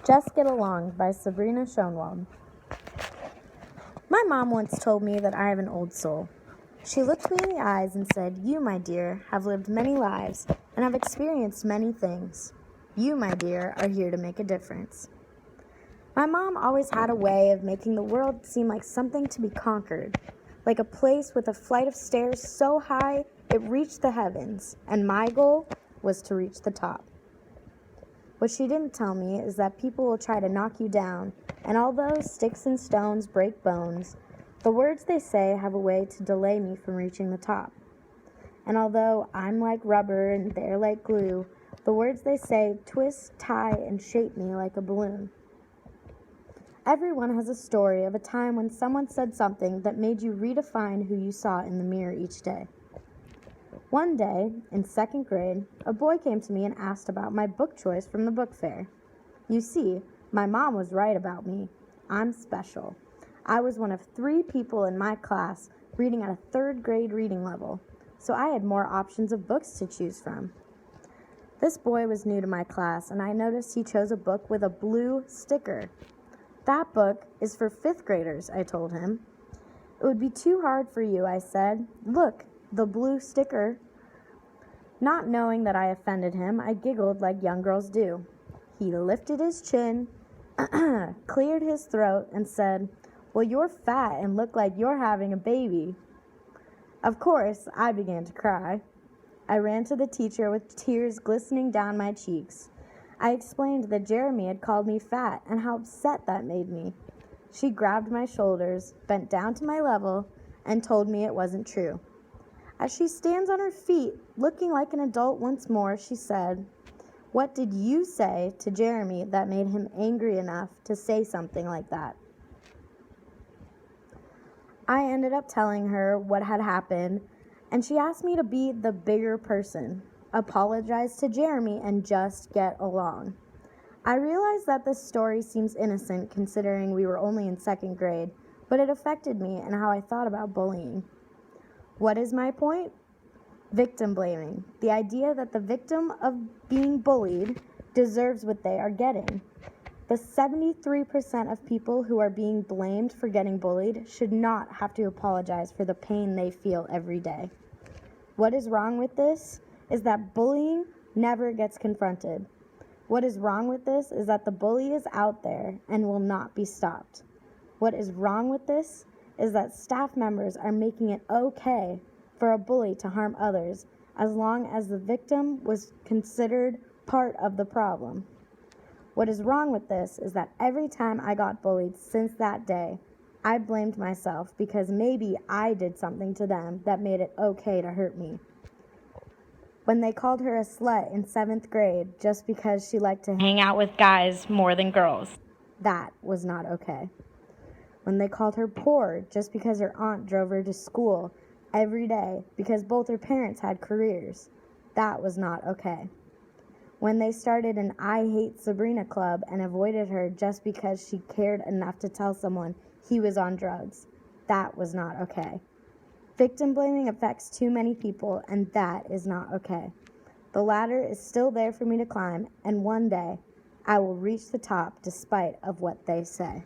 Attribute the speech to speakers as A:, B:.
A: Just Get Along by Sabrina Schoenwald. My mom once told me that I have an old soul. She looked me in the eyes and said, "You, my dear, have lived many lives and have experienced many things. You, my dear, are here to make a difference." My mom always had a way of making the world seem like something to be conquered, like a place with a flight of stairs so high it reached the heavens, and my goal was to reach the top. What she didn't tell me is that people will try to knock you down, and although sticks and stones break bones, the words they say have a way to delay me from reaching the top. And although I'm like rubber and they're like glue, the words they say twist, tie, and shape me like a balloon. Everyone has a story of a time when someone said something that made you redefine who you saw in the mirror each day. One day, in second grade, a boy came to me and asked about my book choice from the book fair. You see, my mom was right about me. I'm special. I was one of 3 people in my class reading at a 3rd grade reading level, so I had more options of books to choose from. This boy was new to my class, and I noticed he chose a book with a blue sticker. "That book is for 5th graders," I told him. "It would be too hard for you," I said. "Look, the blue sticker." Not knowing that I offended him, I giggled like young girls do. He lifted his chin, cleared his throat, and said, "Well, you're fat and look like you're having a baby." Of course, I began to cry. I ran to the teacher with tears glistening down my cheeks. I explained that Jeremy had called me fat and how upset that made me. She grabbed my shoulders, bent down to my level, and told me it wasn't true. As she stands on her feet, looking like an adult once more, she said, "What did you say to Jeremy that made him angry enough to say something like that?" I ended up telling her what had happened, and she asked me to be the bigger person, apologize to Jeremy, and just get along. I realize that this story seems innocent considering we were only in 2nd grade, but it affected me and how I thought about bullying. What is my point? Victim blaming. The idea that the victim of being bullied deserves what they are getting. The 73% of people who are being blamed for getting bullied should not have to apologize for the pain they feel every day. What is wrong with this is that bullying never gets confronted. What is wrong with this is that the bully is out there and will not be stopped. What is wrong with this is that staff members are making it okay for a bully to harm others as long as the victim was considered part of the problem. What is wrong with this is that every time I got bullied since that day, I blamed myself because maybe I did something to them that made it okay to hurt me. When they called her a slut in 7th grade just because she liked to hang out with guys more than girls, that was not okay. When they called her poor just because her aunt drove her to school every day because both her parents had careers, that was not okay. When they started an I Hate Sabrina club and avoided her just because she cared enough to tell someone he was on drugs, that was not okay. Victim blaming affects too many people, and that is not okay. The ladder is still there for me to climb, and one day I will reach the top despite of what they say.